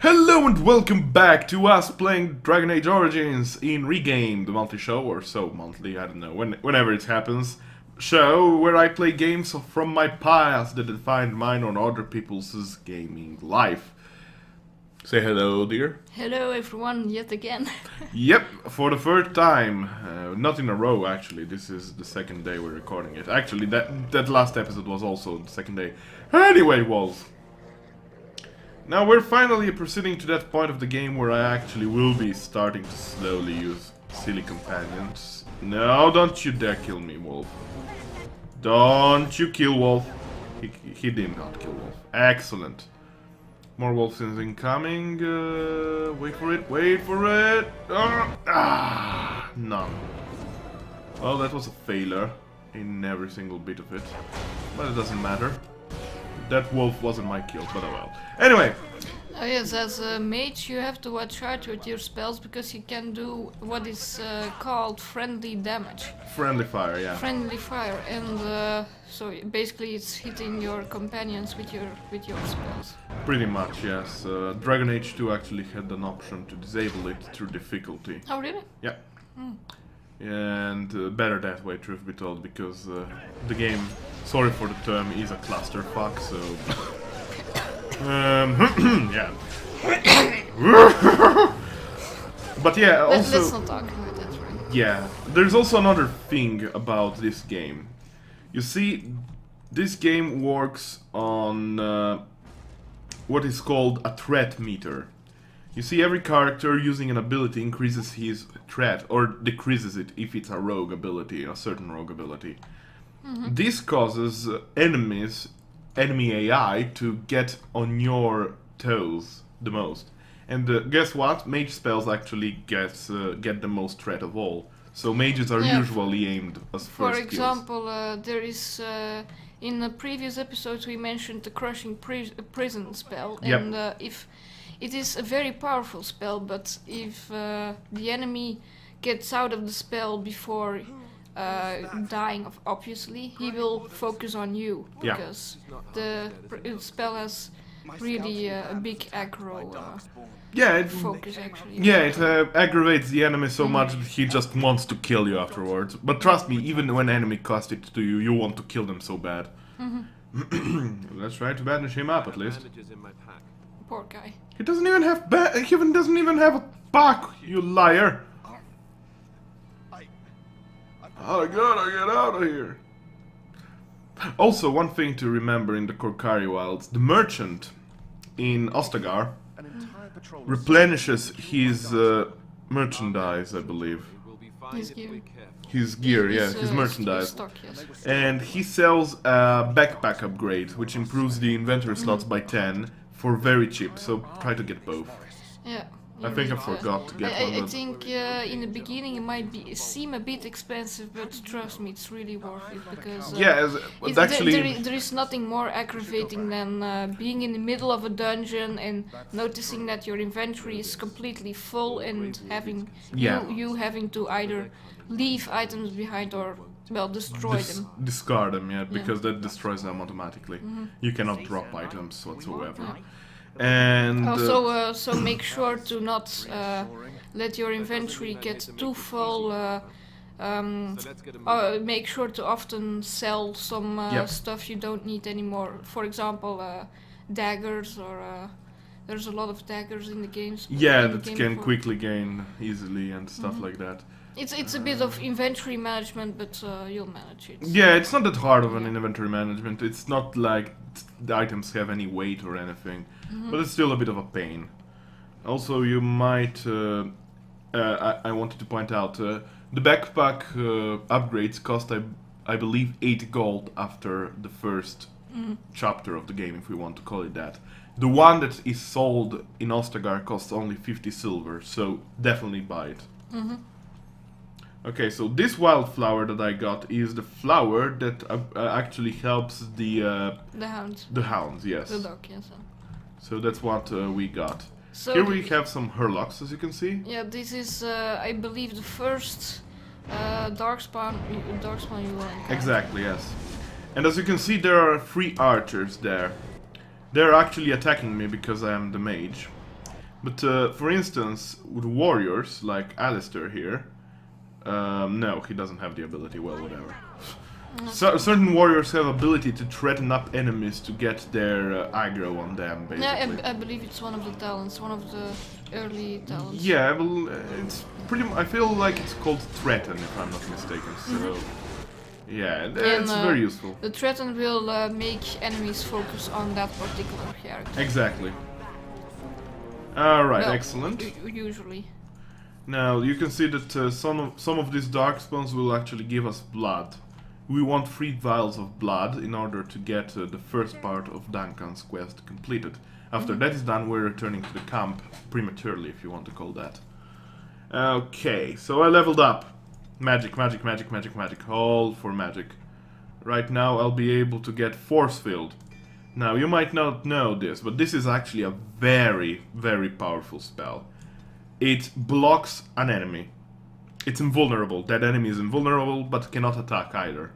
Hello and welcome back to us playing Dragon Age Origins in Regame, the monthly show, or so monthly, I don't know, whenever it happens. Show where I play games from my past that defined mine or other people's gaming life. Say hello, dear. Hello everyone, yet again. Yep, for the third time. Not in a row, actually. This is the second day we're recording it. Actually, that last episode was also the second day. Anyway, Wolf. Now we're finally proceeding to that point of the game where I actually will be starting to slowly use silly companions. No, don't you dare kill me, Wolf. Don't you kill Wolf. He did not kill Wolf. Excellent. More wolves incoming. Wait for it, wait for it. None. Well, that was a failure in every single bit of it. But it doesn't matter. That wolf wasn't my kill, but oh well. Anyway. Oh yes, as a mage you have to watch out with your spells because you can do what is called friendly damage. Friendly fire, yeah. Friendly fire, and so basically it's hitting your companions with your spells. Pretty much, yes. Dragon Age 2 actually had an option to disable it through difficulty. Oh really? Yeah. And better that way, truth be told, because the game, sorry for the term, is a clusterfuck, so... yeah. But yeah, also... Let's not talk about that, right? Yeah, there's also another thing about this game. You see, this game works on what is called a threat meter. You see, every character using an ability increases his threat, or decreases it if it's a rogue ability, a certain rogue ability. This causes enemy AI to get on your toes the most. And guess what? Mage spells actually get the most threat of all. So mages are usually aimed as first For kills. example, there is... in the previous episodes we mentioned the crushing prison spell, and if it is a very powerful spell, but if the enemy gets out of the spell before dying, obviously, he will focus on you, because the spell has really a big aggro focus, actually. Yeah, it aggravates the enemy so much that he just wants to kill you afterwards. But trust me, even when enemy cast it to you, you want to kill them so bad. Let's try to banish him up at least. Poor guy. He doesn't even have a pack, you liar! I gotta get out of here. Also, one thing to remember in the Korcari Wilds, the merchant in Ostagar replenishes his merchandise, I believe. His gear. His gear, his merchandise. Stock, yes. And he sells a backpack upgrade, which improves the inventory slots by 10 for very cheap, so try to get both. Yeah. I think I forgot to get one. I think in the beginning it might seem a bit expensive, but trust me, it's really worth it, because there is nothing more aggravating than being in the middle of a dungeon and noticing that your inventory is completely full and having you having to either leave items behind or destroy them. Discard them, because that destroys them automatically. You cannot drop items whatsoever. And also, so make sure to not let your inventory get too full. Make sure to often sell some stuff you don't need anymore. For example, daggers, or there's a lot of daggers in the games. That can quickly gain easily and stuff like that. It's a bit of inventory management, but you'll manage it. Yeah, it's not that hard of an inventory management. It's not like the items have any weight or anything, but it's still a bit of a pain. Also, you might... I wanted to point out, the backpack upgrades cost, I believe, 8 gold after the first chapter of the game, if we want to call it that. The one that is sold in Ostagar costs only 50 silver, so definitely buy it. Okay, so this wildflower that I got is the flower that actually helps the hounds. The hounds, yes. The dog, yes. So that's what we got. So here we have some hurlocks, as you can see. Yeah, this is, I believe, the first darkspawn you will encounter. Exactly, yes. And as you can see, there are 3 archers there. They're actually attacking me because I am the mage. But for instance, with warriors like Alistair here, no, he doesn't have the ability. Well, whatever. So, certain warriors have ability to threaten up enemies to get their aggro on them, basically. Yeah, I believe it's one of the talents, one of the early talents. Yeah, well, it's pretty. I feel like it's called threaten, if I'm not mistaken. So, yeah, it's very useful. The threaten will make enemies focus on that particular character. Exactly. All right, Well, excellent. Usually. Now you can see that some of these dark spells will actually give us blood. We want 3 vials of blood in order to get the first part of Duncan's quest completed. After that is done, we're returning to the camp prematurely, if you want to call that. Okay, so I leveled up. Magic, magic, magic, magic, magic. All for magic. Right now I'll be able to get Force Field. Now you might not know this, but this is actually a very, very powerful spell. It blocks an enemy. It's invulnerable. That enemy is invulnerable, but cannot attack either.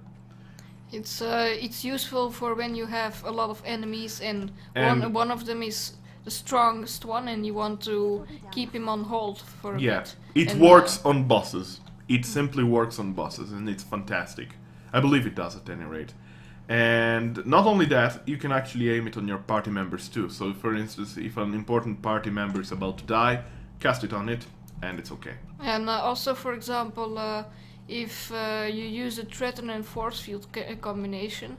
It's useful for when you have a lot of enemies and one of them is the strongest one and you want to keep him on hold for a bit. It works on bosses. It simply works on bosses and it's fantastic. I believe it does at any rate. And not only that, you can actually aim it on your party members too. So for instance, if an important party member is about to die, cast it on it and it's okay. And also, for example, if you use a threaten and force field combination,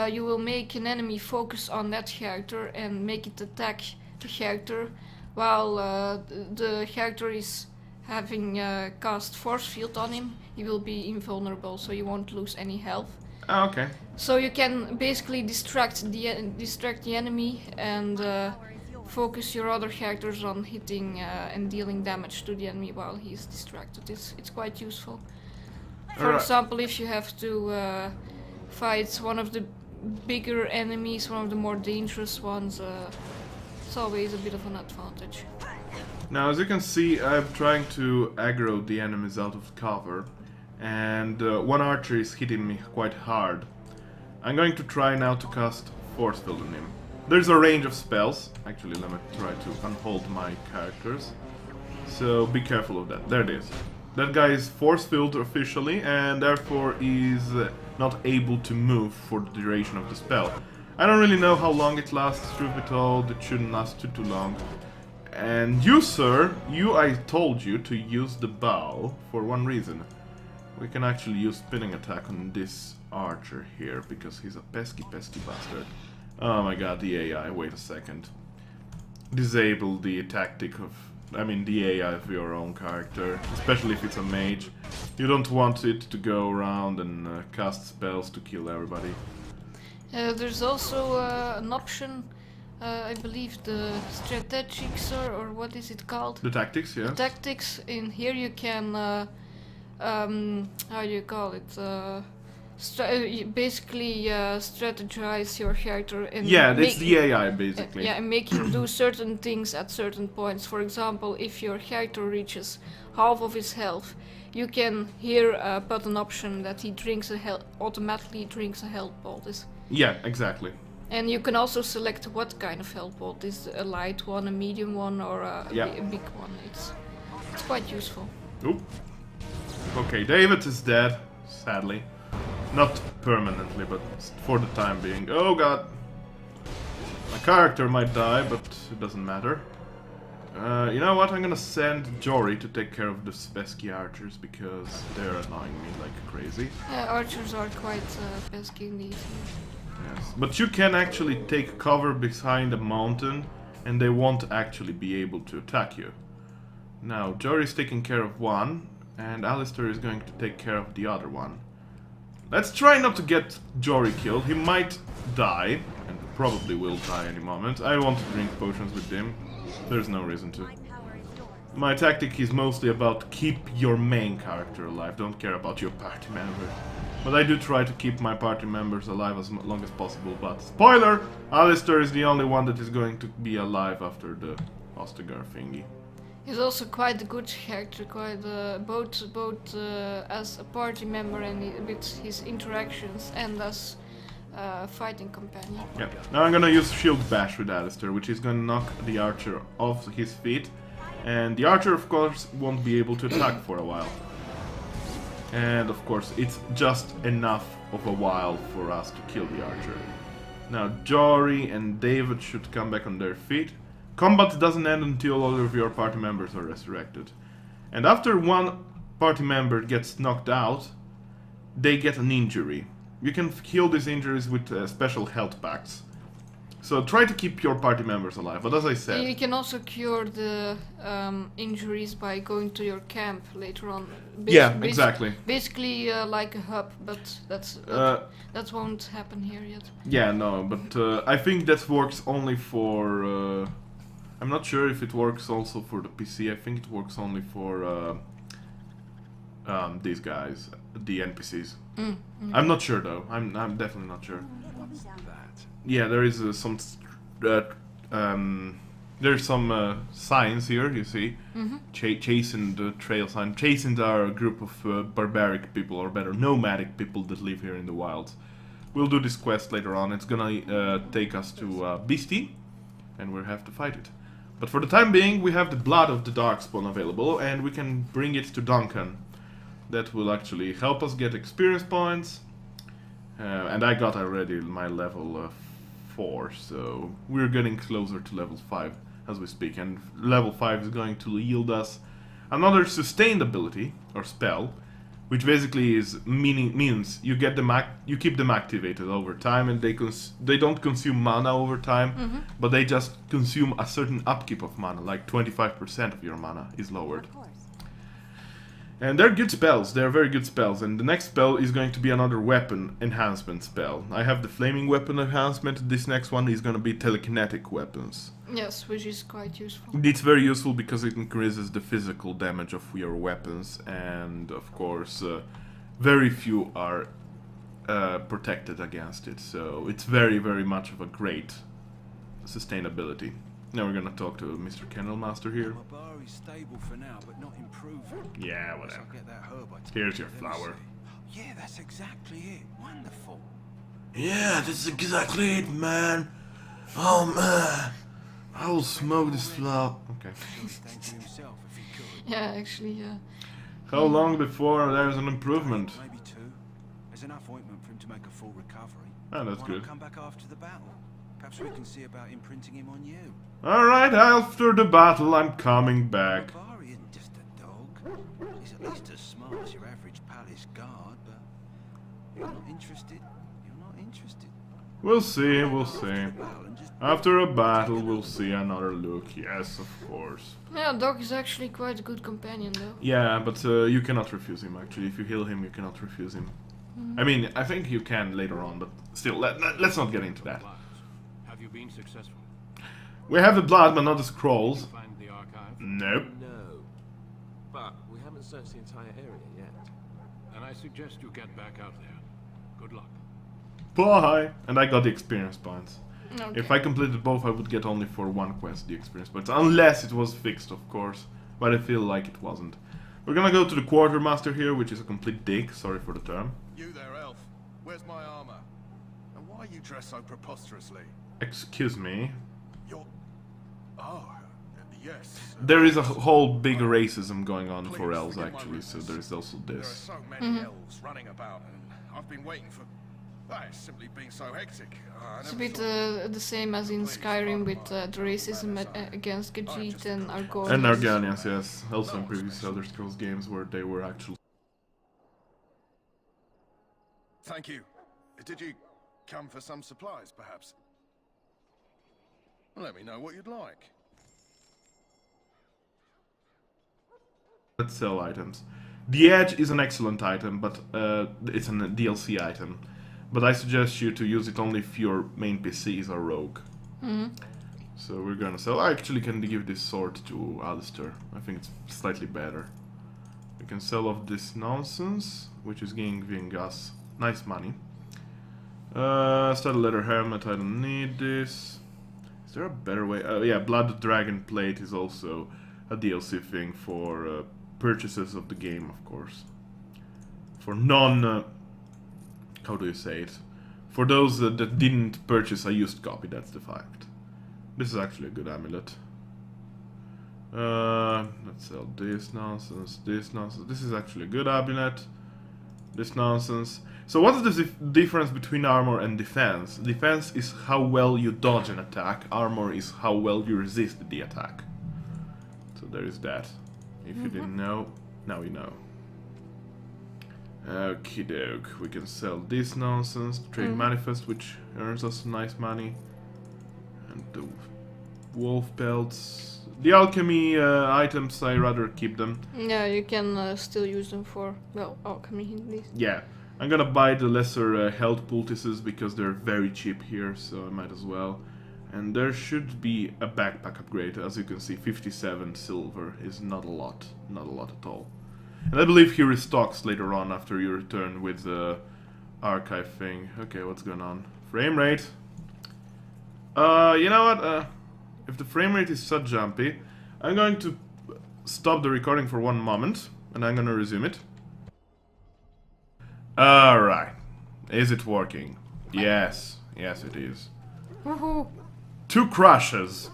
you will make an enemy focus on that character and make it attack the character while the character is having cast force field on him. He will be invulnerable, so you won't lose any health. Oh, okay. So you can basically distract the enemy and focus your other characters on hitting and dealing damage to the enemy while he's distracted. It's quite useful. For example, if you have to fight one of the bigger enemies, one of the more dangerous ones, it's always a bit of an advantage. Now, as you can see, I'm trying to aggro the enemies out of cover, and one archer is hitting me quite hard. I'm going to try now to cast Force Field on him. There's a range of spells. Actually, let me try to unhold my characters. So be careful of that. There it is. That guy is force filled officially and therefore is not able to move for the duration of the spell. I don't really know how long it lasts, truth be told. It shouldn't last too long. And you, sir, I told you to use the bow for one reason. We can actually use spinning attack on this archer here because he's a pesky bastard. Oh my god, the AI, wait a second. Disable the tactic of... the AI of your own character, especially if it's a mage. You don't want it to go around and cast spells to kill everybody. There's also an option, I believe the strategics or what is it called? The tactics, yeah. The tactics, in here you can, how do you call it? Basically strategize your character and it's the AI basically. And make him do certain things at certain points. For example, if your character reaches half of his health, you can here put an option that he automatically drinks a health bolt. Yeah, exactly. And you can also select what kind of health bolt. Is a light one, a medium one, or a big one. It's quite useful. Oop. Okay, David is dead, sadly. Not permanently, but for the time being. Oh god! My character might die, but it doesn't matter. You know what? I'm gonna send Jory to take care of the pesky archers because they're annoying me like crazy. Yeah, archers are quite pesky indeed. Yes, but you can actually take cover behind a mountain and they won't actually be able to attack you. Now, Jory's taking care of one and Alistair is going to take care of the other one. Let's try not to get Jory killed. He might die, and probably will die any moment. I want to drink potions with him. There's no reason to. My tactic is mostly about keep your main character alive. Don't care about your party members. But I do try to keep my party members alive as long as possible. But spoiler! Alistair is the only one that is going to be alive after the Ostagar thingy. He's also quite a good character, quite both as a party member and with his interactions, and as fighting companion. Yeah. Now I'm gonna use Shield Bash with Alistair, which is gonna knock the archer off his feet. And the archer, of course, won't be able to attack for a while. And, of course, it's just enough of a while for us to kill the archer. Now, Jory and David should come back on their feet. Combat doesn't end until all of your party members are resurrected. And after one party member gets knocked out, they get an injury. You can heal these injuries with special health packs. So try to keep your party members alive, but as I said... You can also cure the injuries by going to your camp later on. Exactly. Basically like a hub, but that won't happen here yet. Yeah, no, but I think that works only for... I'm not sure if it works also for the PC. I think it works only for these guys, the NPCs. I'm not sure though. I'm definitely not sure. Yeah, there is there's some signs here. You see, chasing the trail sign. Chasing are a group of barbaric people, or better, nomadic people that live here in the wilds. We'll do this quest later on. It's gonna take us to Beastie, and we'll have to fight it. But for the time being, we have the blood of the Darkspawn available, and we can bring it to Duncan. That will actually help us get experience points. And I got already my level 4, so we're getting closer to level 5 as we speak. And level 5 is going to yield us another sustained ability, or spell, which basically means you get them you keep them activated over time, and they don't consume mana over time, but they just consume a certain upkeep of mana, like 25% of your mana is lowered. And they're good spells, they're very good spells, and the next spell is going to be another weapon enhancement spell. I have the flaming weapon enhancement, this next one is going to be telekinetic weapons. Yes, which is quite useful. It's very useful because it increases the physical damage of your weapons, and of course, very few are protected against it, so it's very, very much of a great sustainability. Now we're gonna talk to Mr. Kennel Master here. My bar is stable for now, but not improving. Yeah, whatever. Get that herb I Here's your flower. Yeah, that's exactly it. Wonderful. Yeah, that's exactly it, man. Oh man, I will smoke this flower. Okay. Thank you himself if he could. Yeah, actually, How long before there's an improvement? Maybe 2. There's enough ointment for him to make a full recovery. Oh, that's Why good. not come back after the battle? Perhaps we can see about imprinting him on you. Alright, after the battle, I'm coming back. Bari isn't just a dog. He's at least as smart as your average palace guard, but you're not interested. You're not interested. We'll see, we'll see. After a battle, we'll see another look. Yes, of course. yeah, Doc is actually quite a good companion, though. Yeah, but you cannot refuse him, actually. If you heal him, you cannot refuse him. I mean, I think you can later on, but still, let's not get into that. Have you been successful? We have the blood, but not the scrolls. Find the archive? Nope. No. But we haven't searched the entire area yet. Then I suggest you get back out there. Good luck. Bye! And I got the experience points. Okay. If I completed both, I would get only for one quest the experience points. Unless it was fixed, of course. But I feel like it wasn't. We're gonna go to the quartermaster here, which is a complete dick. Sorry for the term. You there, elf. Where's my armor? And why are you dressed so preposterously? Excuse me. You're... Oh, yes. There is a whole big racism going on for elves, actually, so there is also There are this. so many elves running about, and I've been waiting for... Well, it's simply been so hectic. I It's a never bit thought- the same as in Skyrim with the racism against Khajiit and Argonians. And Arganians, yes. Also in previous Elder Scrolls games where they were actually... Thank you. Did you come for some supplies, perhaps? Let me know what you'd like. Let's sell items. The Edge is an excellent item, but it's a DLC item. But I suggest you to use it only if your main PC is a rogue. So we're gonna sell. I actually can give this sword to Alistair. I think it's slightly better. We can sell off this nonsense, which is giving us nice money. Start a leather helmet, I don't need this. Is there a better way? Yeah, Blood Dragon Plate is also a DLC thing for purchases of the game, of course. For non... how do you say it? For those that didn't purchase a used copy, that's the fact. This is actually a good amulet. Let's sell this nonsense, this nonsense. This is actually a good amulet. This nonsense. So what is the difference between armor and defense? Defense is how well you dodge an attack. Armor is how well you resist the attack. So there is that. If you didn't know, now you know. Okie doke. We can sell this nonsense. Trade manifest, which earns us nice money. And the wolf pelts. The alchemy items, I rather keep them. Yeah, you can still use them for, well, alchemy at least. Yeah. I'm gonna buy the lesser health poultices because they're very cheap here, so I might as well. And there should be a backpack upgrade. As you can see, 57 silver is not a lot. Not a lot at all. And I believe he restocks later on after you return with the archive thing. Okay, what's going on? Frame rate. You know what? If the frame rate is so jumpy, I'm going to stop the recording for one moment, and I'm gonna resume it. Alright. Is it working? Yes. Yes, it is. Woohoo! 2 crashes.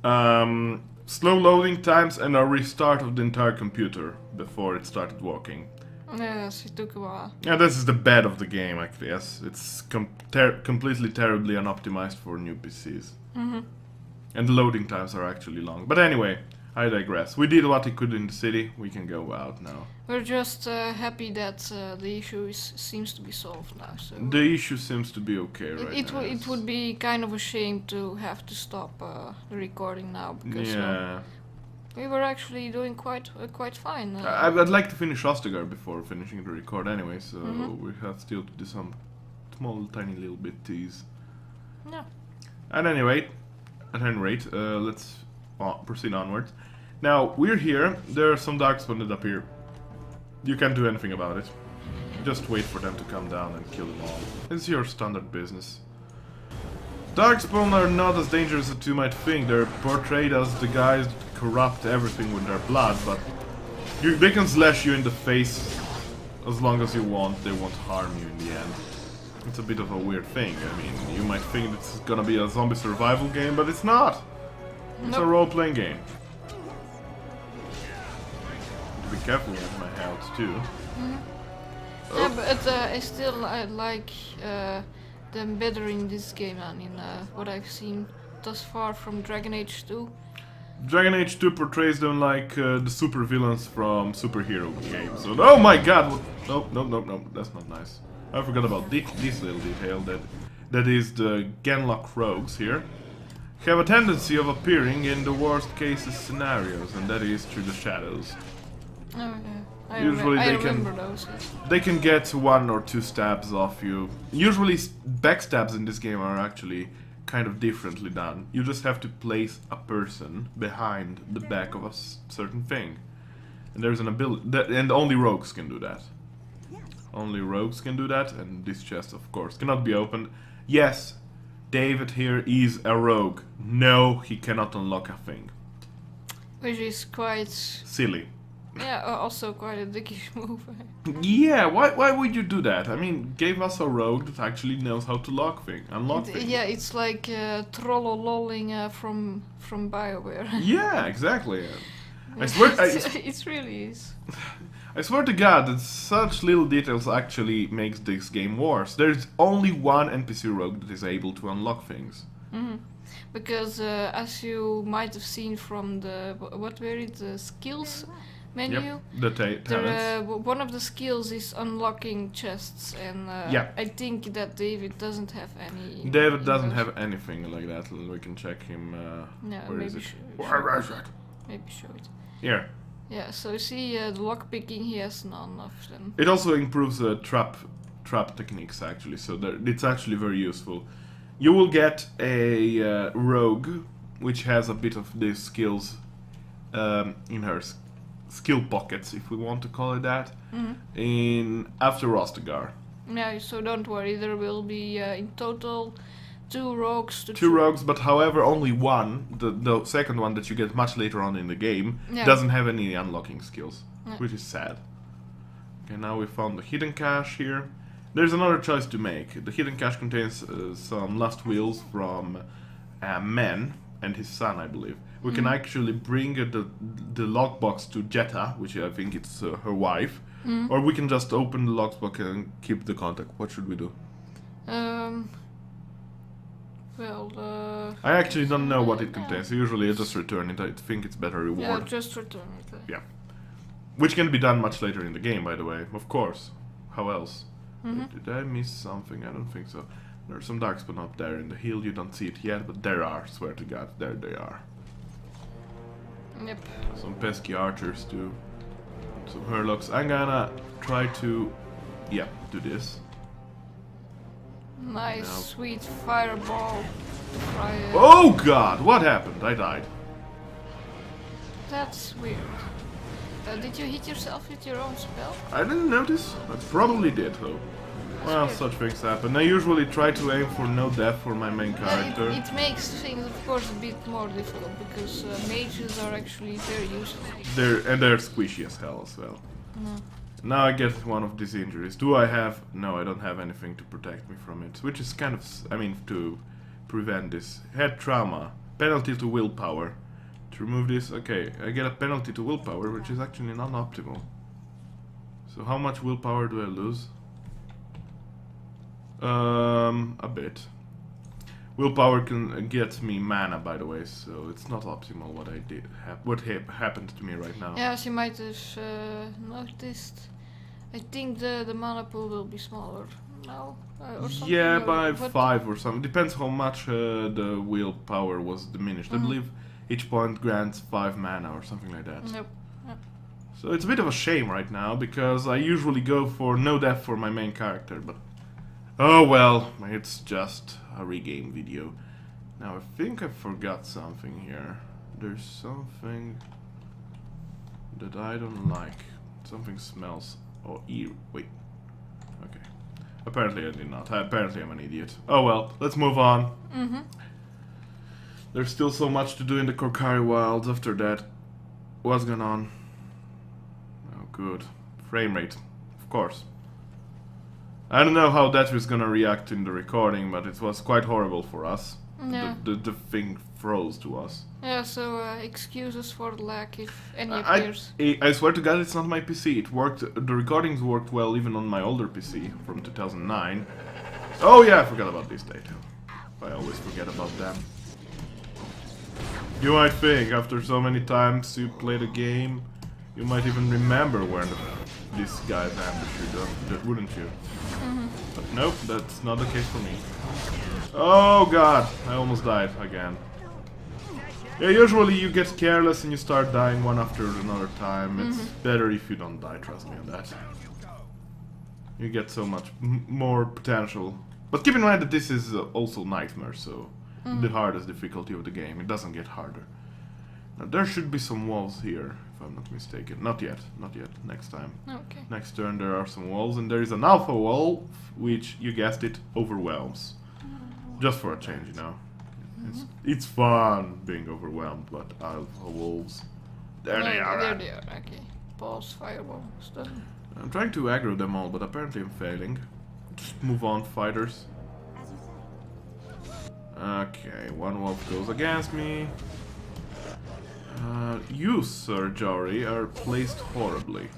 Slow loading times and a restart of the entire computer before it started working. Yes, it took a while. Yeah, this is the bad of the game, I guess. It's completely terribly unoptimized for new PCs. And the loading times are actually long. But anyway, I digress. We did what we could in the city. We can go out now. We're just happy that the issue seems to be solved now. So The issue seems to be okay right now. it would be kind of a shame to have to stop the recording now because Yeah. we were actually doing quite fine. I'd like to finish Ostagar before finishing the record anyway, so we have still to do some small, tiny little bits. Yeah. At any rate, let's proceed onwards. Now, we're here. There are some darkspawn that appear. You can't do anything about it. Just wait for them to come down and kill them all. It's your standard business. Darkspawn are not as dangerous as you might think. They're portrayed as the guys that corrupt everything with their blood, but they can slash you in the face as long as you want. They won't harm you in the end. It's a bit of a weird thing. I mean, you might think it's gonna be a zombie survival game, but it's not. It's a role-playing game. Be careful with my health too. Yeah, but I still like them better in this game than in what I've seen thus far from Dragon Age 2. Dragon Age 2 portrays them like the super villains from superhero games. So, oh my god! No, that's not nice. I forgot about this little detail, that is the Genlock rogues here have a tendency of appearing in the worst cases scenarios, and that is through the shadows. Oh yeah, I Usually they remember can those. Yes. they can get 1 or 2 stabs off you. Usually backstabs in this game are actually kind of differently done. You just have to place a person behind the back of a certain thing, and there's an ability and only rogues can do that. Only rogues can do that, and this chest, of course, cannot be opened. Yes, David here is a rogue. No, he cannot unlock a thing. Which is quite... Silly. Yeah, also quite a dickish move. Yeah, why would you do that? I mean, gave us a rogue that actually knows how to unlock things. Yeah, it's like trollololling from BioWare. Yeah, exactly. I swear, it really is. I swear to God that such little details actually makes this game worse. There's only one NPC rogue that is able to unlock things. Because as you might have seen from the what were it, the skills menu. Yep, the talents. One of the skills is unlocking chests, and Yeah. I think that David doesn't have any. David doesn't have anything like that. We can check him. Yeah, Where is maybe it? Where is it? Maybe show it. Here. Yeah, so see the lockpicking, he has none of them. It also improves trap techniques actually, so it's actually very useful. You will get a rogue which has a bit of these skills in her skill pockets, if we want to call it that, in after Ostagar. Yeah, so don't worry, there will be in total 2 rogues to 2 rogues, but however only one, the second one that you get much later on in the game, Yeah. doesn't have any unlocking skills, Yeah. which is sad. Okay, now we found the hidden cache here, There's another choice to make. The hidden cache contains some lost wheels from Men and his son, I believe. We can actually bring the lockbox to Jetta, which I think it's her wife, or we can just open the lockbox and keep the contact. What should we do? Well, I actually don't know what it contains. Usually I just return it. I think it's better reward. yeah, just return it. Yeah. Which can be done much later in the game, by the way. Of course. How else? Did I miss something? I don't think so. There's some darkspawn up there in the hill. You don't see it yet, but there are. Swear to God, there they are. Yep. Some pesky archers too. Some hurlocks. I'm gonna try to, yeah, do this. Nice, No. sweet fireball. Fire. Oh God! What happened? I died. That's weird. Did you hit yourself with your own spell? I didn't notice. I probably did though. Well, weird. such things happen. I usually try to aim for no death for my main character. It makes things, of course, a bit more difficult because mages are actually very useful. They're squishy as hell as well. Now I get one of these injuries. Do I have? No, I don't have anything to protect me from it. Which is kind of, I mean, to prevent this. Head trauma. Penalty to willpower. To remove this, okay, I get a penalty to willpower, which is actually not optimal. So how much willpower do I lose? A bit. Willpower can get me mana, by the way, so it's not optimal what I did. Happened to me right now. Yeah, as you might have noticed, I think the mana pool will be smaller now. Or something, Yeah, or by what? 5 or something. Depends how much the willpower was diminished. I believe each point grants 5 mana or something like that. Nope. So it's a bit of a shame right now, because I usually go for no death for my main character, but... Oh well, it's just a regame video. Now I think I forgot something here. There's something that I don't like. Something smells... Oh, wait. Okay. Apparently I did not. Apparently I'm an idiot. Oh well, let's move on. There's still so much to do in the Korkari Wilds after that. What's going on? Oh, good. Frame rate, of course. I don't know how that was gonna react in the recording, but it was quite horrible for us. Yeah. The thing froze to us. Yeah, so excuses for the lag if any appears. I swear to God, it's not my PC. It worked. The recordings worked well even on my older PC from 2009. Oh yeah, I forgot about this data. I always forget about them. You might think, after so many times you play the game, you might even remember where this guy's ambushed you, wouldn't you? But nope, that's not the case for me. Oh God, I almost died again. Yeah, usually you get careless and you start dying one after another time. It's better if you don't die, trust me on that. You get so much more potential. But keep in mind that this is also Nightmare, so the hardest difficulty of the game. It doesn't get harder. Now there should be some walls here, if I'm not mistaken. Not yet, not yet. Next time. Okay. Next turn there are some walls, and there is an alpha wall, which, you guessed it, overwhelms. Just for a change, you know. It's fun being overwhelmed by alpha wolves. There they are. There they are, okay. Pause, fireball, stuff. I'm trying to aggro them all, but apparently I'm failing. Just move on, fighters. Okay, one wolf goes against me. You, Sir Jory, are placed horribly.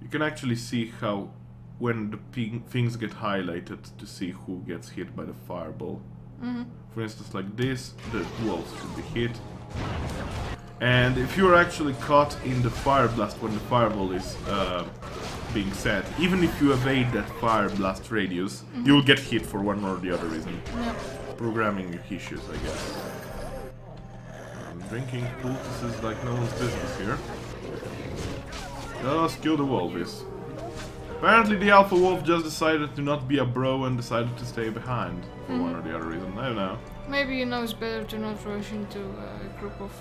You can actually see how, when the things get highlighted, to see who gets hit by the fireball. For instance, like this, the wolves should be hit. And if you're actually caught in the fire blast when the fireball is being set, even if you evade that fire blast radius, you'll get hit for one or the other reason. Programming issues, I guess. I'm drinking poultices like no one's business here. Just kill the wolves. Apparently the alpha wolf just decided to not be a bro and decided to stay behind for one or the other reason. I don't know. Maybe you know it's better to not rush into a group of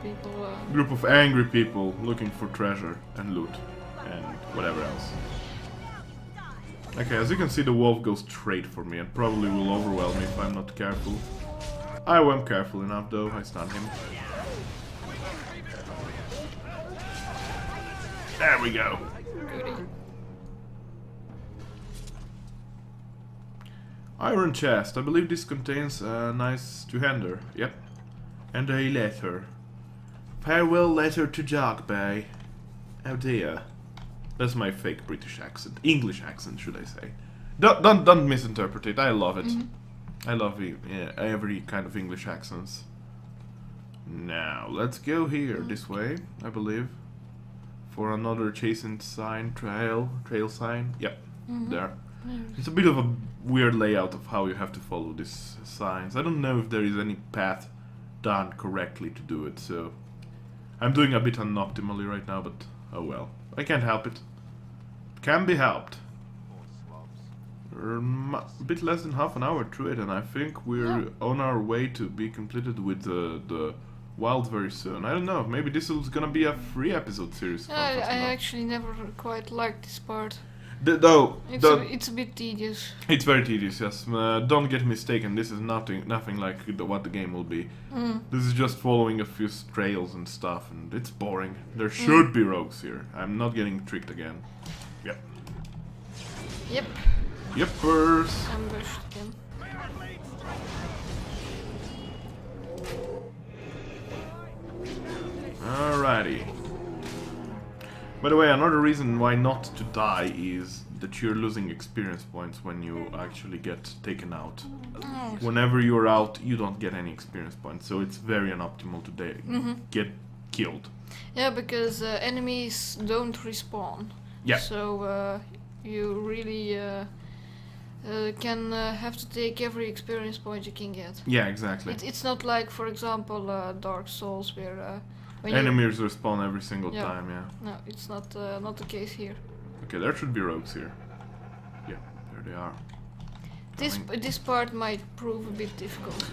people. Group of angry people looking for treasure and loot and whatever else. Okay, as you can see, the wolf goes straight for me and probably will overwhelm me if I'm not careful. I am careful enough though, I stun him. There we go. Goody. Iron chest. I believe this contains a nice two-hander. Yep. And a letter. Farewell letter to Jog Bay. Oh dear. That's my fake British accent. English accent, should I say. Don't misinterpret it. I love it. I love every kind of English accents. Now, let's go here, this way, I believe. For another chasing sign, trail sign. Yep, there. It's a bit of a weird layout of how you have to follow these signs. I don't know if there is any path done correctly to do it, so... I'm doing a bit unoptimally right now, but oh well. I can't help it. Can be helped. We're a bit less than half an hour through it, and I think we're on our way to be completed with the Wild very soon. I don't know, maybe this is gonna be a free episode series. I actually never quite liked this part. It's a bit tedious. It's very tedious, yes. Don't get mistaken, this is nothing like what the game will be. This is just following a few trails and stuff, and it's boring. There should be rogues here. I'm not getting tricked again. Yep. Yep. Yepers. Ambushed again. Alrighty. By the way, another reason why not to die is that you're losing experience points when you actually get taken out. Whenever you're out, you don't get any experience points, so it's very unoptimal to get killed. Yeah, because enemies don't respawn. Yeah. So you really can have to take every experience point you can get. Yeah, exactly. It's not like, for example, Dark Souls, where when enemies respawn every single time. Yeah. No, it's not the case here. Okay, there should be rogues here. Yeah, there they are. This part might prove a bit difficult.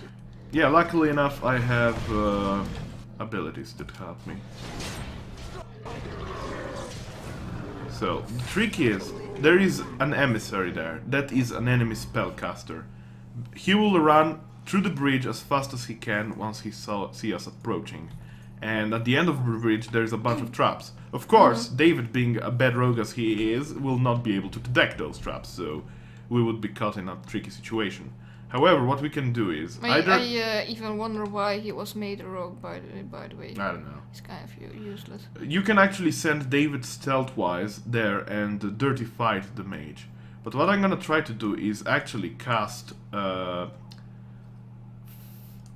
Yeah, luckily enough, I have abilities that help me. So, the trick is, there is an emissary there. That is an enemy spellcaster. He will run through the bridge as fast as he can once he sees us approaching. And at the end of the bridge, there's a bunch of traps. Of course, David, being a bad rogue as he is, will not be able to detect those traps, so we would be caught in a tricky situation. However, what we can do is I even wonder why he was made a rogue, by the way. I don't know. It's kind of useless. You can actually send David stealth-wise there and dirty fight the mage. But what I'm gonna try to do is actually cast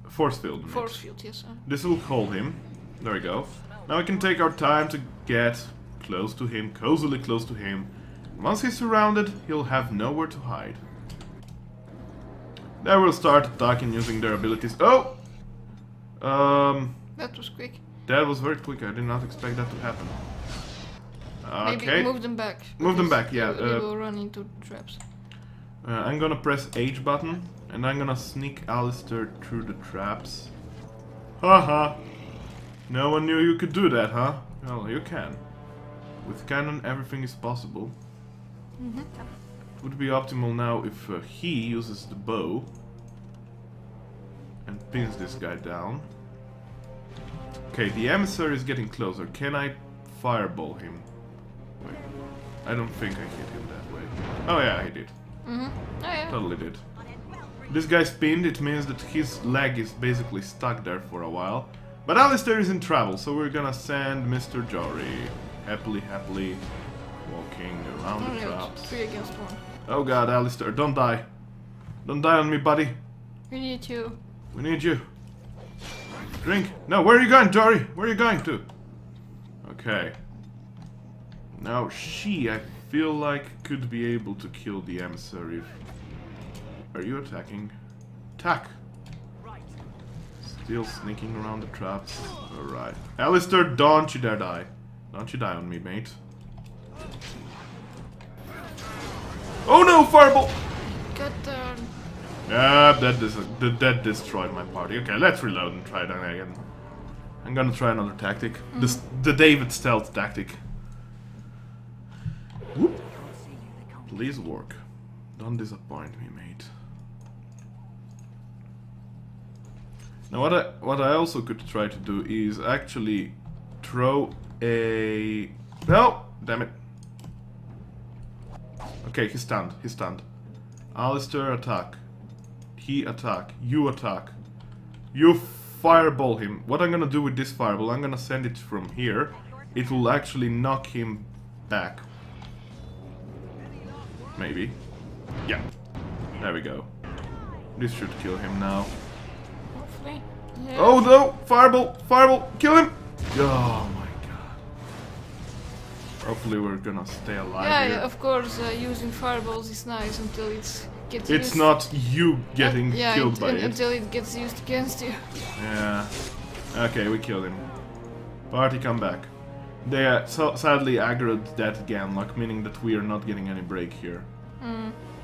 Force Field. Force Field, yes. This will hold him. There we go. Now we can take our time to get close to him, cozily close to him. Once he's surrounded, he'll have nowhere to hide. They will start attacking using their abilities. Oh! That was quick. That was very quick. I did not expect that to happen. Okay. Maybe move them back. Move them back, yeah. They will run into traps. I'm gonna press H button, and I'm gonna sneak Alistair through the traps. Haha! No one knew you could do that, huh? Well, you can. With cannon, everything is possible. It would be optimal now if he uses the bow and pins this guy down. Okay, the emissary is getting closer. Can I fireball him? Wait, I don't think I hit him that way. Oh yeah, I did. Oh yeah. Totally did. This guy's pinned, it means that his leg is basically stuck there for a while. But Alistair is in trouble, so we're gonna send Mr. Jory happily walking around the traps. 3 against 1. Oh god, Alistair, don't die. Don't die on me, buddy. We need you. We need you. Drink. No, where are you going, Jory? Where are you going to? Okay. Now she, I feel like, could be able to kill the emissary. Are you attacking? Attack! Still sneaking around the traps. Alright. Alistair, don't you dare die. Don't you die on me, mate. Oh no, fireball! Got down. That destroyed my party. Okay, let's reload and try that again. I'm gonna try another tactic. The David stealth tactic. Whoop. Please work. Don't disappoint me, mate. Now what I also could try to do is actually throw a... No! Damn it. Okay, he's stunned. He's stunned. Alistair, attack. He attack. You attack. You fireball him. What I'm gonna do with this fireball, I'm gonna send it from here. It will actually knock him back. Maybe. Yeah. There we go. This should kill him now. Hopefully. Yeah. Oh no! Fireball! Fireball! Kill him! Oh my god. Hopefully we're gonna stay alive Yeah, here. yeah, of course, using fireballs is nice until it gets It's used. not you getting yeah, killed by it. until it gets used against you. Yeah. Okay, we killed him. Party, come back. They sadly aggroed that Ganlock, meaning that we are not getting any break here.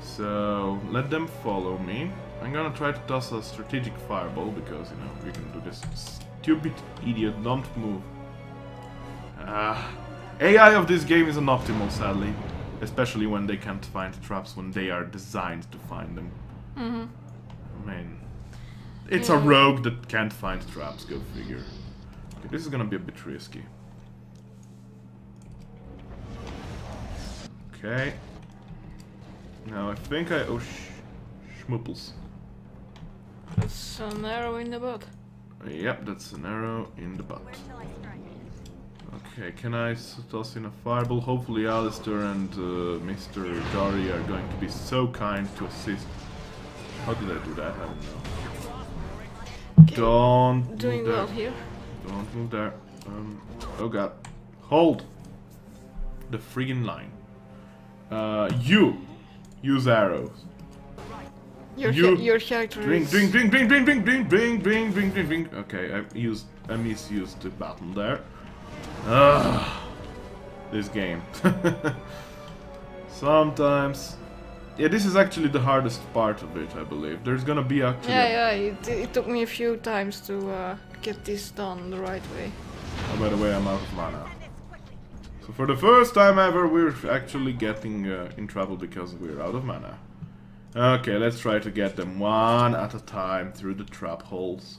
So, let them follow me. I'm gonna try to toss a strategic fireball, because, you know, we can do this. Stupid idiot, don't move. AI of this game is unoptimal, sadly. Especially when they can't find traps when they are designed to find them. I mean, it's a rogue that can't find traps, go figure. Okay, this is gonna be a bit risky. Okay. Now I think I... Oh, schmooples. It's an arrow in the butt. Yep, that's an arrow in the butt. Okay, can I toss in a fireball? Hopefully Alistair and Mr. Jari are going to be so kind to assist. How did I do that? I don't know. Okay. Don't Doing move there. well here. Don't move there. Oh god. Hold! The friggin' line. You! Use arrows. Your character Drink, is... drink, drink, drink, drink, drink, drink, drink, drink, drink, drink, drink. Okay, I misused the button there. This game. Sometimes. Yeah, this is actually the hardest part of it, I believe. There's gonna be actually. Yeah, it took me a few times to get this done the right way. Oh, by the way, I'm out of mana. So for the first time ever, we're actually getting in trouble because we're out of mana. Okay, let's try to get them one at a time through the trap holes.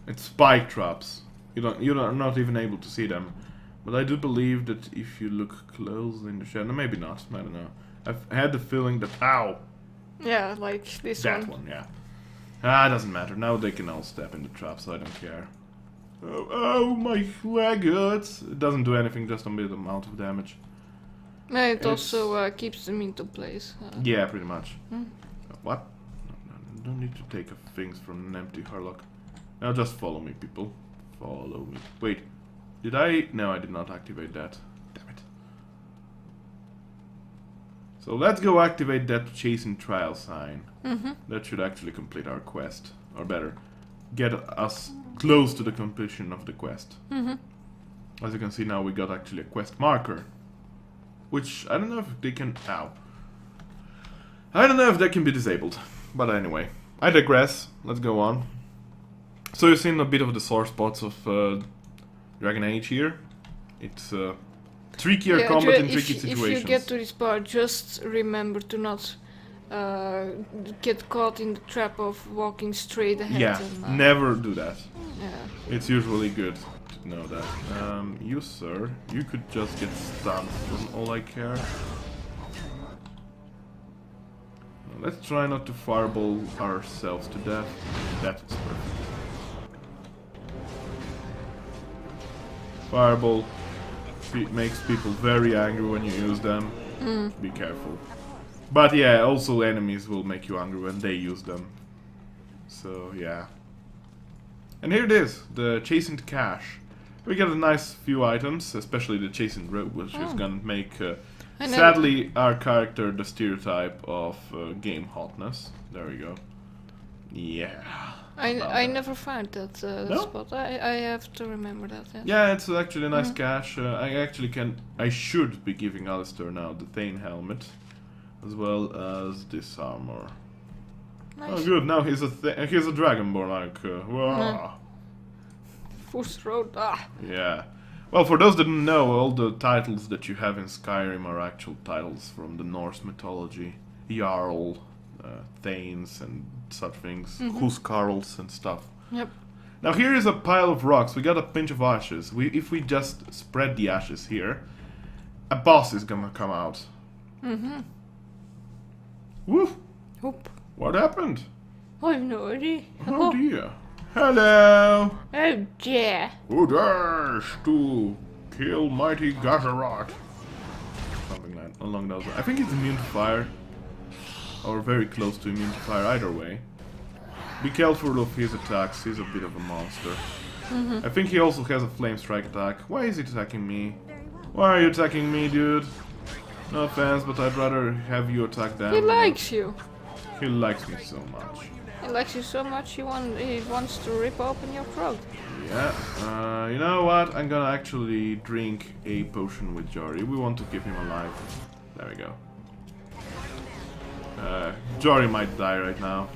It's spike traps. You're not even able to see them. But I do believe that if you look close in the shadow, maybe not. I don't know. I've had the feeling that Yeah, like this that one. one, yeah. It doesn't matter. Now they can all step in the trap, so I don't care. Oh, my leg hurts. It doesn't do anything, just a bit amount of damage. Yeah, it also keeps them into place. Yeah, pretty much. What? No, don't need to take things from an empty Harlock. Now just follow me, people. Follow me. Wait, did I? No, I did not activate that. Damn it. So let's go activate that chasing trial sign. That should actually complete our quest. Or better, get us close to the completion of the quest. As you can see now, we got actually a quest marker. Which, I don't know if they can... Ow. I don't know if that can be disabled. But anyway, I digress. Let's go on. So you've seen a bit of the sore spots of Dragon Age here. It's trickier combat in tricky situations. If you get to this part, just remember to not get caught in the trap of walking straight ahead. Yeah, and, never do that. Yeah. It's usually good to know that. You, sir, you could just get stunned from all I care. Let's try not to fireball ourselves to death. That is perfect. Fireball makes people very angry when you use them. Be careful. But yeah, also enemies will make you angry when they use them. So yeah. And here it is, the Chastened Cache. We get a nice few items, especially the Chastened Robe, which is gonna make, sadly, our character the stereotype of game hotness. There we go. Yeah. I never found that No? spot. I have to remember that. Yeah. Yeah, it's actually a nice cache. I should be giving Alistair now the Thane helmet, as well as this armor. Nice. Oh, good. Now he's a dragonborn, like. Wah. Full throat. Yeah. Well, for those that don't know, all the titles that you have in Skyrim are actual titles from the Norse mythology. Jarl, Thanes, and such things. Huskarls and stuff. Yep. Now here is a pile of rocks. We got a pinch of ashes. If we just spread the ashes here, a boss is gonna come out. Woof! Oop. What happened? I have no idea. Oh dear. Hello! Oh dear. Who dares to kill mighty Gazarat? Something like along those lines. I think he's immune to fire. Or very close to immune to fire, either way. Be careful of his attacks, he's a bit of a monster. I think he also has a flame strike attack. Why is he attacking me? Why are you attacking me, dude? No offense, but I'd rather have you attack them. He likes you. He likes me so much. He likes you so much he wants to rip open your throat. Yeah, you know what? I'm gonna actually drink a potion with Jory. We want to keep him alive. There we go. Jory might die right now.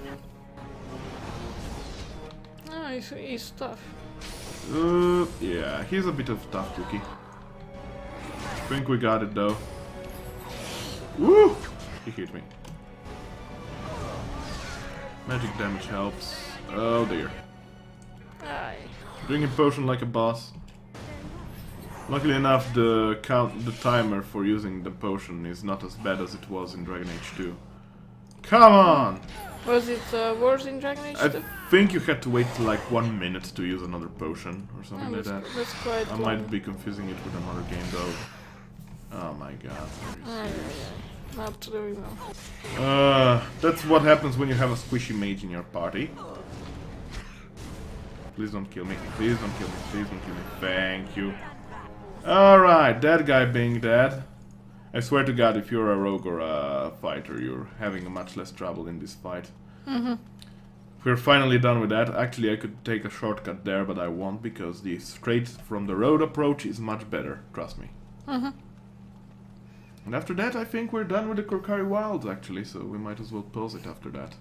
Oh, he's tough. Yeah, he's a bit of a tough cookie. Think we got it though. Woo! He hit me. Magic damage helps. Oh dear. Aye. Drinking potion like a boss. Luckily enough, the timer for using the potion is not as bad as it was in Dragon Age 2. Come on! Was it worse in Dragon Age 2? I think you had to wait like 1 minute to use another potion or something like that. That's quite I long. might be confusing it with another game though. Oh my god. Not very well. That's what happens when you have a squishy mage in your party. Please don't kill me. Please don't kill me. Please don't kill me. Thank you. Alright, that guy being dead. I swear to god, if you're a rogue or a fighter, you're having much less trouble in this fight. We're finally done with that. Actually, I could take a shortcut there, but I won't because the straight from the road approach is much better. Trust me. And after that, I think we're done with the Korkari Wilds, actually, so we might as well pause it after that.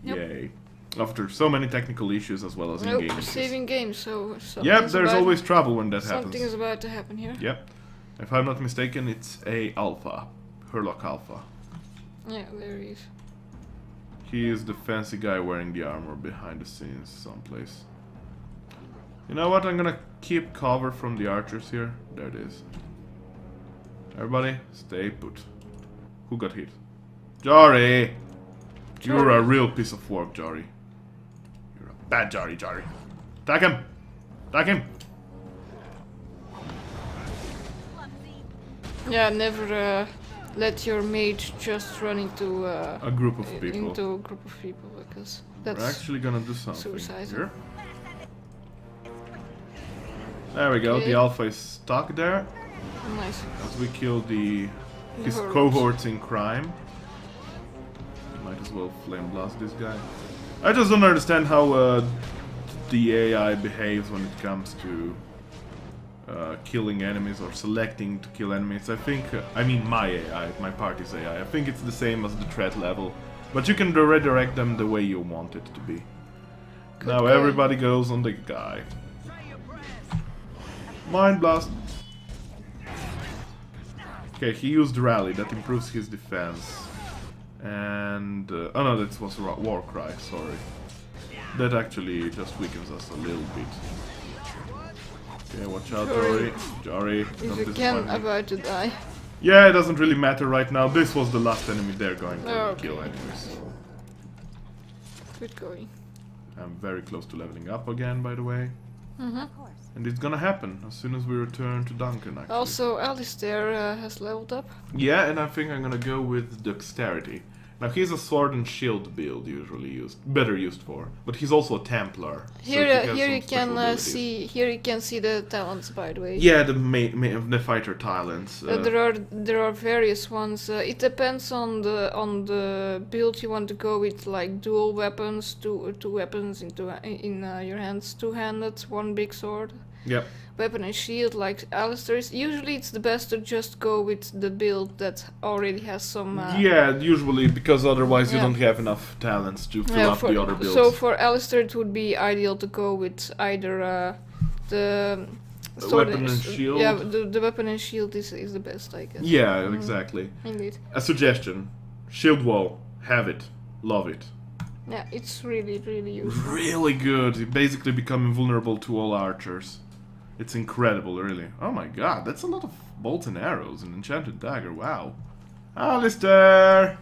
Yep. Yay. After so many technical issues as well as in-game Nope, issues. saving game, so Yep, there's always trouble when that happens. Something is about to happen here. Yep. If I'm not mistaken, it's a alpha. Herlock Alpha. Yeah, there he is. He is the fancy guy wearing the armor behind the scenes someplace. You know what? I'm gonna keep cover from the archers here. There it is. Everybody, stay put. Who got hit? Jory! You're a real piece of work, Jory. You're a bad Jory. Attack him! Attack him! Yeah, never let your mage just run into A group of people. into a group of people because that's We're actually gonna do something suicidal. here. There we go, Okay. the alpha is stuck there. nice. As we kill his Cohorts. cohorts in crime. Might as well flame blast this guy. I just don't understand how the AI behaves when it comes to killing enemies or selecting to kill enemies. I think, I mean my AI, my party's AI. I think it's the same as the threat level, but you can redirect them the way you want it to be. Now guy. everybody goes on the guy. Mind blast. Okay, he used rally, that improves his defense. And oh no, that was war cry. Sorry, that actually just weakens us a little bit. Okay, watch out, Jory. Jory, He's don't again disappoint me. about to die. Yeah, it doesn't really matter right now. This was the last enemy they're going to Okay. kill anyways. Good going. I'm very close to leveling up again, by the way. And it's gonna happen as soon as we return to Duncan, actually. Also, Alistair has leveled up. Yeah, and I think I'm gonna go with Dexterity. Now he's a sword and shield build usually better used for, but he's also a Templar. so he Here, has here some you special can abilities. see. Here you can see the talents, by the way. Yeah, the fighter talents. There are various ones. It depends on the build you want to go with, like dual weapons, two weapons in your hands, two-handed, one big sword. Yep. Weapon and shield, like Alistair's. Usually, it's the best to just go with the build that already has some. Yeah, usually because otherwise you yeah. don't have enough talents to fill Yeah, up the other builds. So for Alistair, it would be ideal to go with either the sword weapon and shield? Yeah, the weapon and shield is the best, I guess. Yeah, exactly. Indeed. A suggestion: shield wall, have it, love it. Yeah, it's really useful. Really good. You basically become invulnerable to all archers. It's incredible, really. Oh my god, that's a lot of bolts and arrows and enchanted dagger. Wow. Alistair!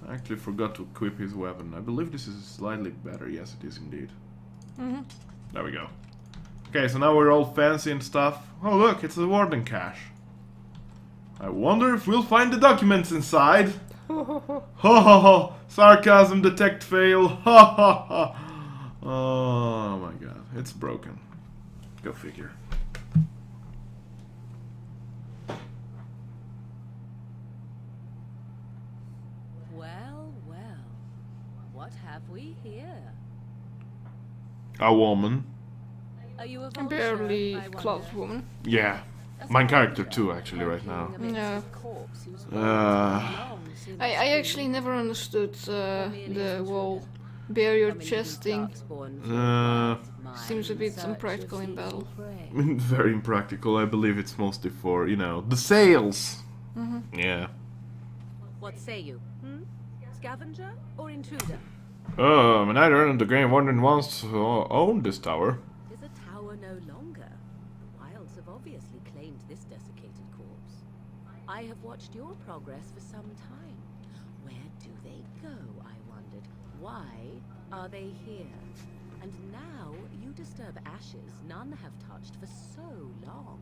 I actually forgot to equip his weapon. I believe this is slightly better. Yes, it is indeed. There we go. Okay, so now we're all fancy and stuff. Oh look, it's the warden cache. I wonder if we'll find the documents inside. Ha ha ha! Sarcasm detect fail. Ha ha ha! Oh my god, it's broken. Go figure. Well, well. What have we here? A woman. Are you a Barely vulture, I wonder? clothed woman. Yeah. My character too, actually, right now. Yeah. Uh, I actually never understood the whole barrier chest thing. Seems a bit impractical in battle. Very impractical. I believe it's mostly for, you know, the sales. Yeah. What say you? Scavenger or intruder? When I learned the Grey Warden once owned this tower. Is a tower no longer? The wilds have obviously claimed this desiccated corpse. I have watched your progress for some time. Where do they go, I wondered. Why are they here? And now you disturb ashes none have touched for so long.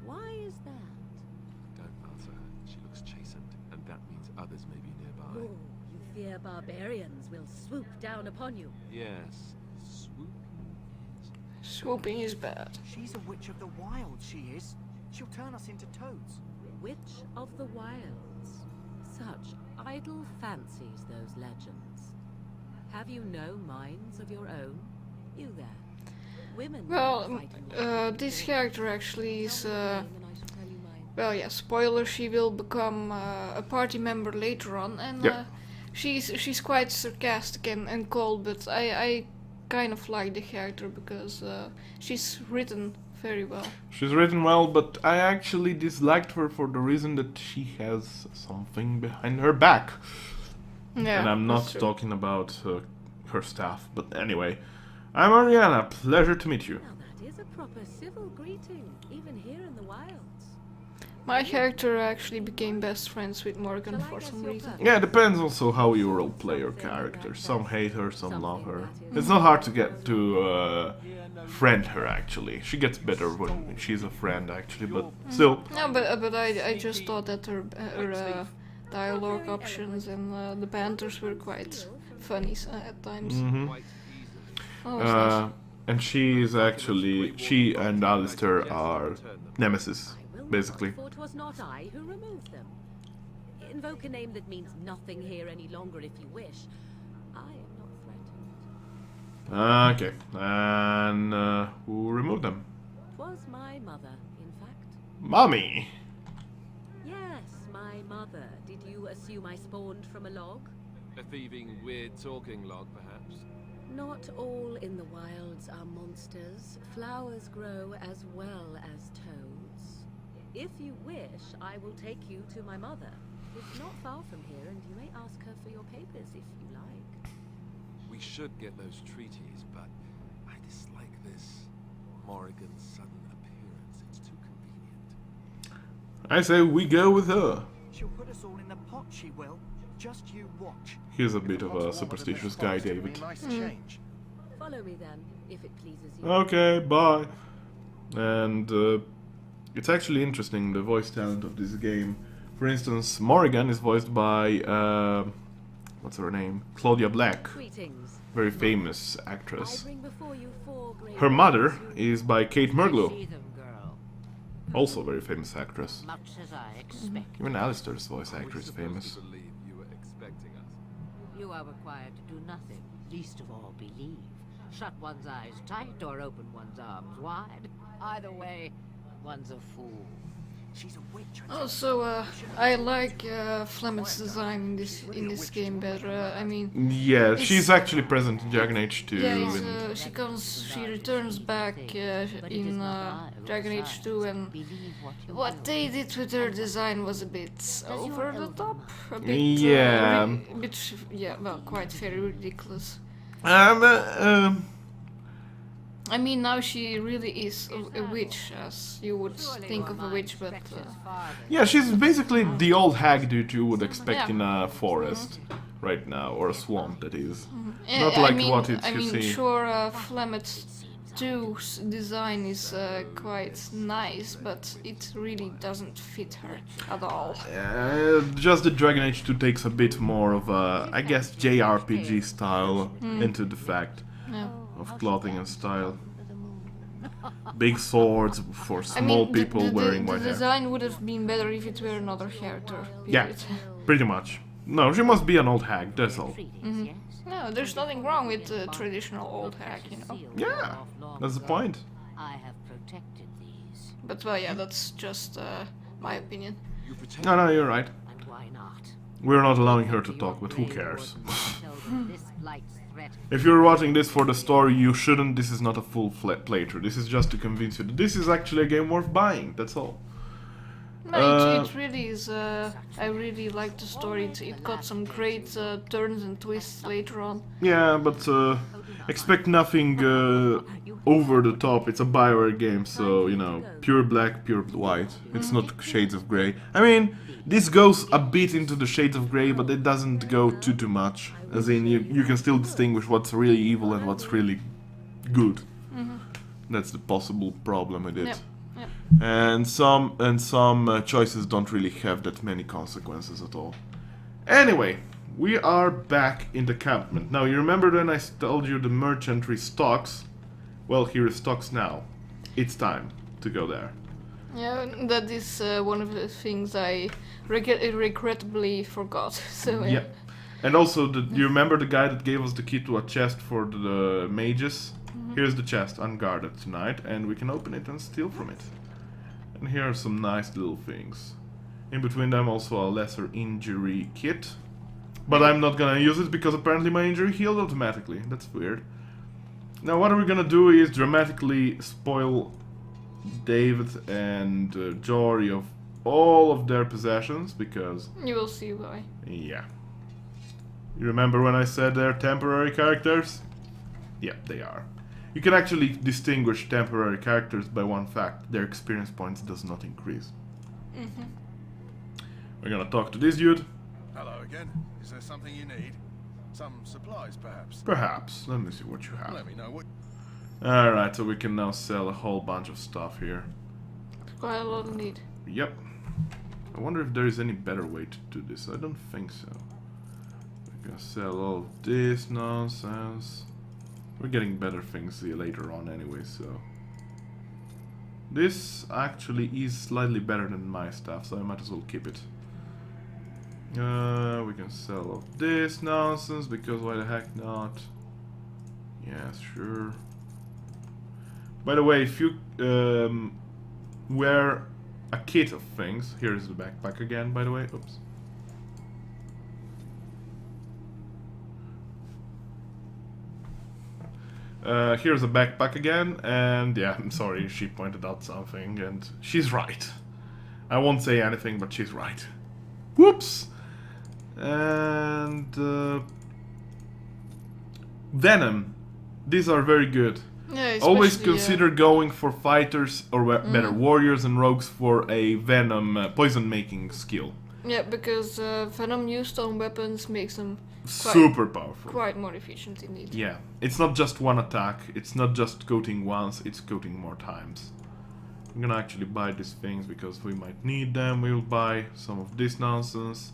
Why is that? Don't answer her. She looks chastened, and that means others may be nearby. Oh, you fear barbarians will swoop down upon you. Yes. Swooping is... Swooping is bad. She's a witch of the wild, she is. She'll turn us into toads. Witch of the wilds. Such idle fancies, those legends. Have you no minds of your own? You there? Women Well, fight in war. this character actually is, Tell me your name and I shall tell you mine. well, yeah, spoiler, she will become a party member later on, and Yeah. she's quite sarcastic and cold, but I kind of like the character because she's written very well. She's written well, but I actually disliked her for the reason that she has something behind her back. Yeah, And I'm not that's true. talking about her staff, but anyway. I'm Ariana, pleasure to meet you. Now that is a proper civil greeting, even here in the wilds. My character actually became best friends with Morgan for some reason. Yeah, it depends also how you roleplay your character. Some hate her, some love her. It's not hard to get to friend her, actually. She gets better when she's a friend, actually, but still. No, but I just thought that her dialogue options and the banters were quite funny at times. Quite easily. Oh, it's nice. And she and Alistair are nemesis, basically. For 'twas not I who removed them. Invoke a name that means nothing here any longer if you wish. I am not threatened. Okay, and who removed them? 'Twas my mother, in fact. Mommy! Yes, my mother. Did you assume I spawned from a log? A thieving, weird talking log, perhaps. Not all in the wilds are monsters. Flowers grow as well as toads. If you wish, I will take you to my mother. It's not far from here, and you may ask her for your papers if you like. We should get those treaties, but I dislike this Morrigan's sudden appearance. It's too convenient. I say we go with her. She'll put us all in the pot, she will. Just you watch. He's a bit of a superstitious guy, David. Nice change. Follow me then, if it pleases you. Okay, bye. And it's actually interesting, the voice talent of this game. For instance, Morrigan is voiced by, what's her name? Claudia Black, Greetings. very famous I actress. bring before you 4 great Her mother ladies who- is by Kate Merglo, See them, girl. also very famous actress. Much as I expect. Even Alistair's voice Are we actor is supposed famous. to believe you were expecting us? You are required to do nothing, least of all believe. Shut one's eyes tight or open one's arms wide. Either way, one's a fool. She's a witch, I tell you. Also, I like Flemet's design in this game better. I mean, Yeah, It's- she's actually present in Dragon Age 2. yeah, and she returns back in Dragon Age 2, and Believe what you what will. they did with her design was a bit over the top, a bit, Yeah. yeah, well, quite very ridiculous. Um, I mean, now she really is a witch, as you would think of a witch, but Yeah, she's basically the old hag dude you would expect in a forest right now, or a swamp, that is. Not I like mean, what I you mean, see. sure, Flemeth 2's design is quite nice, but it really doesn't fit her at all. Just the Dragon Age 2 takes a bit more of a, I guess, JRPG style into the fact Yeah. of clothing and style. Big swords for I small mean, people wearing the white hair. design would have been better if it were another character. Yeah, period. pretty much. No, she must be an old hag, that's all. No, there's nothing wrong with the traditional old hag, you know. Yeah, that's the point. I have protected these. But well, yeah, that's just my opinion. You protect No, you're right. And why not? We're not allowing her to talk, but who cares? This blight's threat. If you're watching this for the story, you shouldn't. This is not a full playthrough. This is just to convince you that this is actually a game worth buying, that's all. No, it really is. I really like the story. It got some great turns and twists later on. Yeah, but expect nothing over the top. It's a BioWare game, so, you know, pure black, pure white. It's not shades of grey. I mean, this goes a bit into the shades of grey, but it doesn't go too much. As in, you can still distinguish what's really evil and what's really good. That's the possible problem with it. Yep. Yep. And some choices don't really have that many consequences at all. Anyway, we are back in the encampment. Now, you remember when I told you the merchant restocks? Well, he restocks now. It's time to go there. Yeah, that is one of the things I regrettably forgot. So Yeah. And also, you remember the guy that gave us the key to a chest for the mages? Here's the chest, unguarded tonight, and we can open it and steal from it. And here are some nice little things. In between them also a lesser injury kit. But I'm not gonna use it because apparently my injury healed automatically. That's weird. Now what we're gonna do is dramatically spoil David and Jory of all of their possessions because... you will see why. yeah. You remember when I said they're temporary characters? Yeah, they are. You can actually distinguish temporary characters by one fact. Their experience points does not increase. We're gonna talk to this dude. Hello again. Is there something you need? Some supplies, perhaps? Perhaps. Let me see what you have. Let me know what... Alright, so we can now sell a whole bunch of stuff here. Quite a lot indeed. Yep. I wonder if there is any better way to do this. I don't think so. We're gonna sell all of this nonsense. We're getting better things later on anyway, so... this actually is slightly better than my stuff, so I might as well keep it. We can sell all this nonsense, because why the heck not? Yeah, sure. By the way, if you wear a kit of things... here's the backpack again, by the way. Oops. Here's a backpack again, and yeah, I'm sorry, she pointed out something, and she's right. I won't say anything, but she's right. Whoops! And... Venom. These are very good. Yeah, Always especially, consider going for fighters, or better, warriors and rogues for a venom poison-making skill. yeah, because Venom used on weapons makes them Super powerful. quite more efficient indeed. Yeah, it's not just one attack, it's not just coating once, it's coating more times. I'm gonna actually buy these things because we might need them. We will buy some of this nonsense.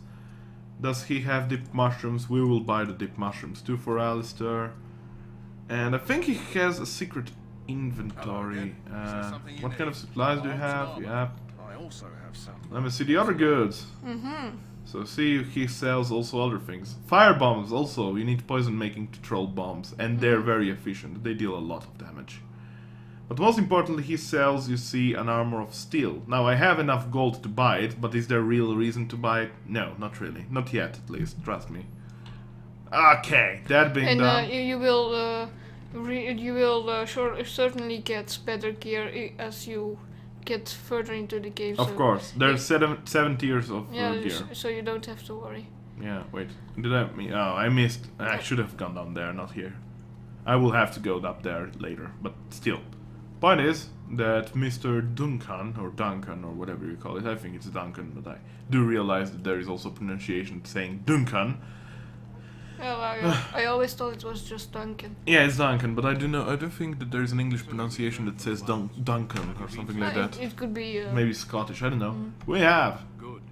Does he have dip mushrooms? We will buy the dip mushrooms too for Alistair. And I think he has a secret inventory. What kind of supplies do you have? Yeah. I also have some. Let me see the other goods. So see, he sells also other things. Fire bombs also. You need poison making to troll bombs, and they're very efficient. They deal a lot of damage. But most importantly, he sells, you see, an armor of steel. Now I have enough gold to buy it, but is there real reason to buy it? No, not really. Not yet, at least. Trust me. Okay, that being And done. you will certainly get better gear as you get further into the game. Of so course, there's seven tiers of yeah, gear. so you don't have to worry. Yeah, wait. Did I? Oh, I missed. I should have gone down there, not here. I will have to go up there later, but still. Point is that Mr. Duncan, or Duncan, or whatever you call it, I think it's Duncan, but I do realize that there is also pronunciation saying Duncan. Well, I always thought it was just Duncan. Yeah, it's Duncan, but I don't think that there is an English pronunciation that says Duncan or something like that. It could be... Maybe Scottish, I don't know. We have. Good.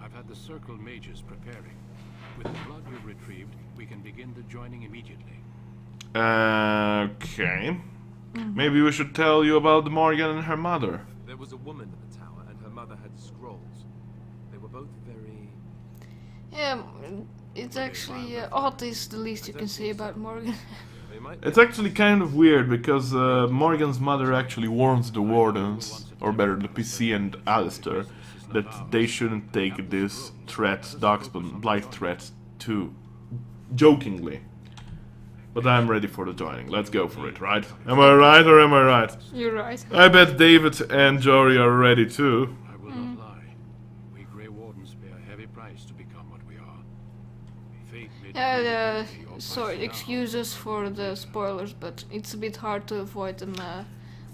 I've had the Circle mages preparing. With the blood you've retrieved, we can begin the joining immediately. Okay. Maybe we should tell you about Morgan and her mother. There was a woman in the tower, and her mother had scrolls. They were both very... Yeah, it's actually... odd is the least you can say about Morgan. They might It's actually kind of weird, because Morgan's mother actually warns the Wardens, or better, the PC and Alistair, that they shouldn't take this threat, Darkspawn Blight threat, too jokingly. But I'm ready for the joining. Let's go for it, right? Am I right or am I right? You're right. I bet David and Jory are ready too. I will not lie. We Grey Wardens pay a heavy price to become what we are. Fate made Sorry, excuse us for the spoilers, but it's a bit hard to avoid them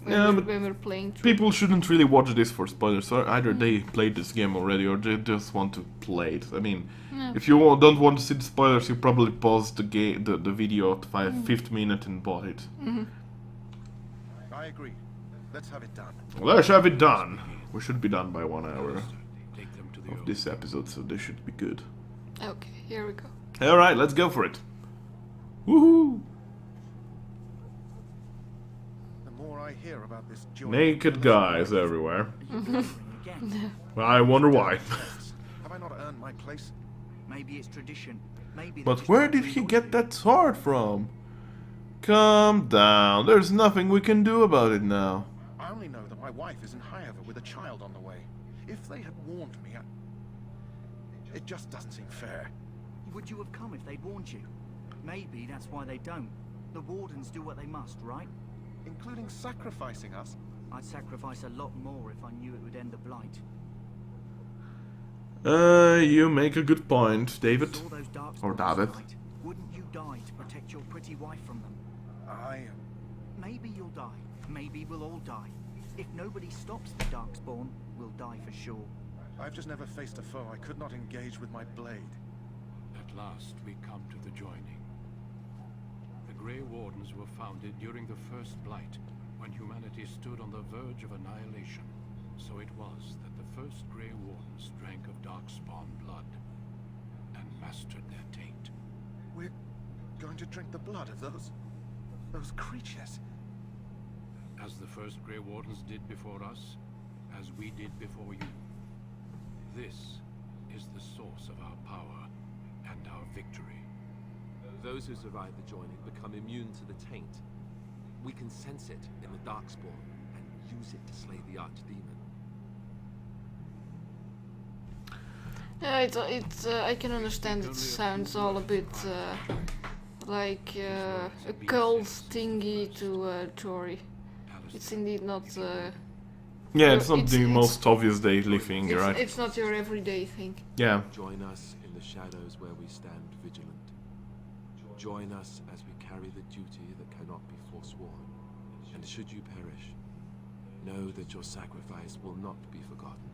Yeah, but when we're playing through. people shouldn't really watch this for spoilers. So either they played this game already or they just want to play it. I mean, if you don't want to see the spoilers, you probably pause the video at the 5th minute and bought it. I agree. Let's have it done. Let's have it done. We should be done by 1 hour take them to the of this episode, so this should be good. Okay, here we go. Alright, let's go for it. Woohoo! The more I hear about this joy, Naked guys everywhere. Again. Well, I wonder why. have I not earned my place? Maybe it's tradition. Maybe But where did he get that sword from? Calm down. There's nothing we can do about it now. I only know that my wife is in Highover with a child on the way. If they had warned me, it just doesn't seem fair. Would you have come if they'd warned you? Maybe that's why they don't. The Wardens do what they must, right? Including sacrificing us. I'd sacrifice a lot more if I knew it would end the Blight. You make a good point, David. Saw those Or darkspawn David. tonight. Wouldn't you die to protect your pretty wife from them? Maybe you'll die. Maybe we'll all die. If nobody stops the Darkspawn, we'll die for sure. I've just never faced a foe I could not engage with my blade. At last, we come to the joining. The Grey Wardens were founded during the First Blight, when humanity stood on the verge of annihilation. So it was that the first Grey Wardens drank of Darkspawn blood and mastered their taint. We're going to drink the blood of those creatures. As the first Grey Wardens did before us, as we did before you. This is the source of our power and our victory. Those who survive the joining become immune to the taint. We can sense it in the Darkspawn and use it to slay the Archdemon. Yeah, I can understand it sounds all a bit like a cult thingy to Jory. It's indeed not... Yeah, it's not the it's- most obvious daily thing, right? It's not your everyday thing. Yeah. Join us in the shadows where we stand vigilant. Join us as we carry the duty that cannot be forsworn. And should you perish, know that your sacrifice will not be forgotten.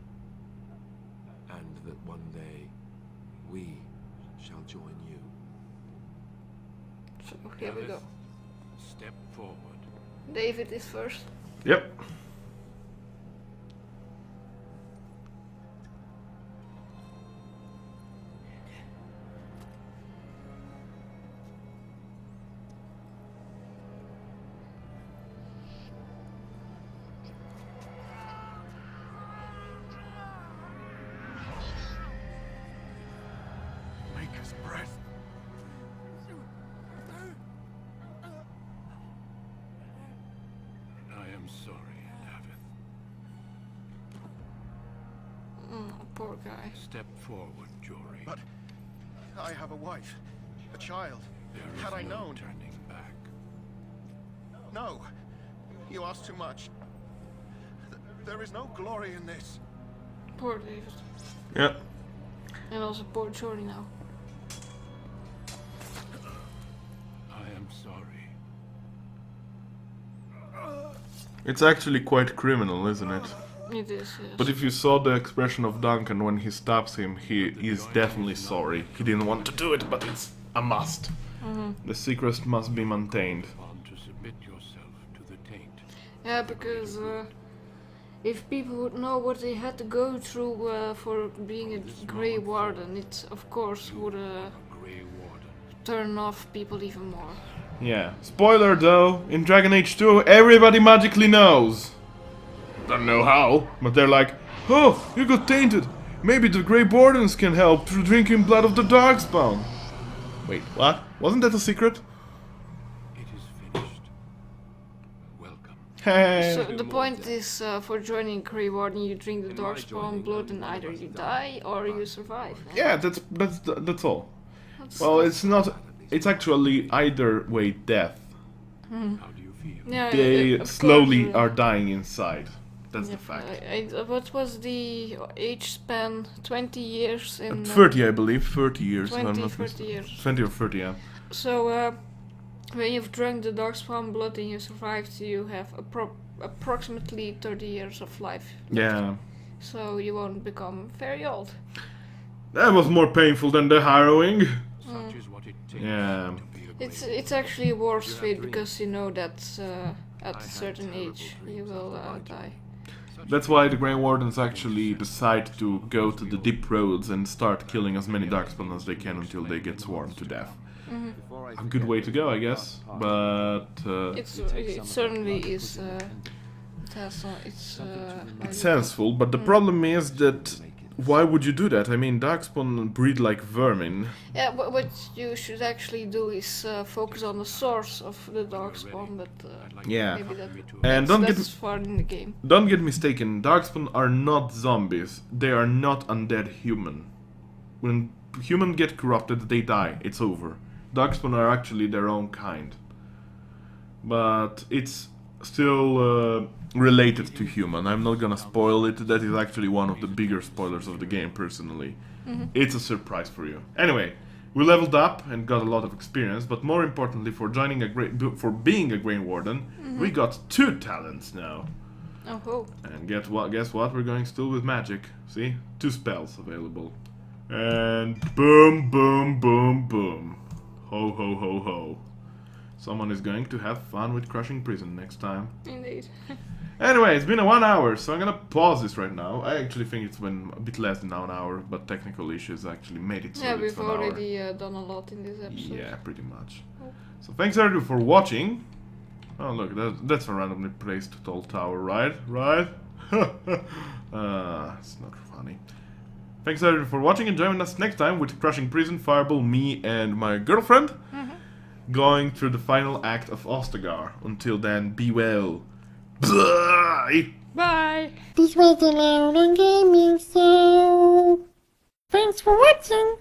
And that one day, we shall join you. So here we go. Step forward. David is first. Yep. Maker's breath. I am sorry, David. Poor guy. Step forward, Jory. But I have a wife, a child. There is Had I no known. turning back. No, you ask too much. There is no glory in this. Poor David. Yep. And also poor Jory now. I am sorry. It's actually quite criminal, isn't it? It is, yes. But if you saw the expression of Duncan when he stops him, he is definitely sorry. He didn't want to do it, but it's a must. The secret must be maintained. Upon to submit yourself to the taint. Yeah, because if people would know what they had to go through for being a Grey Warden, it of course would Grey Warden. turn off people even more. Yeah. Spoiler though, in Dragon Age 2, everybody magically knows. Don't know how, but they're like, oh, you got tainted. Maybe the Grey Wardens can help through drinking blood of the Darkspawn. Wait, what? Wasn't that a secret? It is finished. Welcome. Hey. So the point is, for joining Grey Warden, you drink the Darkspawn blood and either you die or you survive. Yeah, that's all. That's- Well, it's not. It's actually either way death. How do you feel? Yeah, They of slowly course, are dying inside. That's the yeah, fact. what was the age span? 20 years in... 30, I believe. 30 years. if I'm 20, not 30 mistaken. years. 20 or 30, yeah. So, when you've drunk the Darkspawn blood and you survived, you have approximately 30 years of life. Yeah. So you won't become very old. That was more painful than the harrowing. Such is what it takes Yeah. to be a Grey It's actually a worse fate because you know that at a certain age you will die. That's why the Grey Wardens actually decide to go to the deep roads and start killing as many Darkspawn as they can until they get swarmed to death. A good way to go, I guess. But It certainly is. it's sensible. But the problem is that why would you do that? I mean, Darkspawn breed like vermin. Yeah, what you should actually do is focus on the source of the Darkspawn, but Yeah. maybe that, And don't that's get far in the game. don't get mistaken. Darkspawn are not zombies. They are not undead human. When humans get corrupted, they die. It's over. Darkspawn are actually their own kind. But it's still related to human. I'm not gonna spoil it. That is actually one of the bigger spoilers of the game, personally. It's a surprise for you. Anyway, we leveled up and got a lot of experience, but more importantly, for being a Grey Warden, we got 2 talents now. Oh ho. And guess what? We're going still with magic. See? 2 spells available. And boom, boom, boom, boom. Ho, ho, ho, ho. Someone is going to have fun with crushing prison next time. Indeed. Anyway, it's been 1 hour, so I'm gonna pause this right now. I actually think it's been a bit less than 1 hour, but technical issues actually made it so Yeah, it's we've 1 hour. already done a lot in this episode. Yeah, pretty much. So thanks everybody for watching. Oh look, that's a randomly placed tall tower, right? Right? It's not funny. Thanks everybody for watching and join us next time with Crushing Prison, Fireball, me and my girlfriend. Going through the final act of Ostagar. Until then, be well. Bye! Bye! This was the Loud on Gaming, so thanks for watching.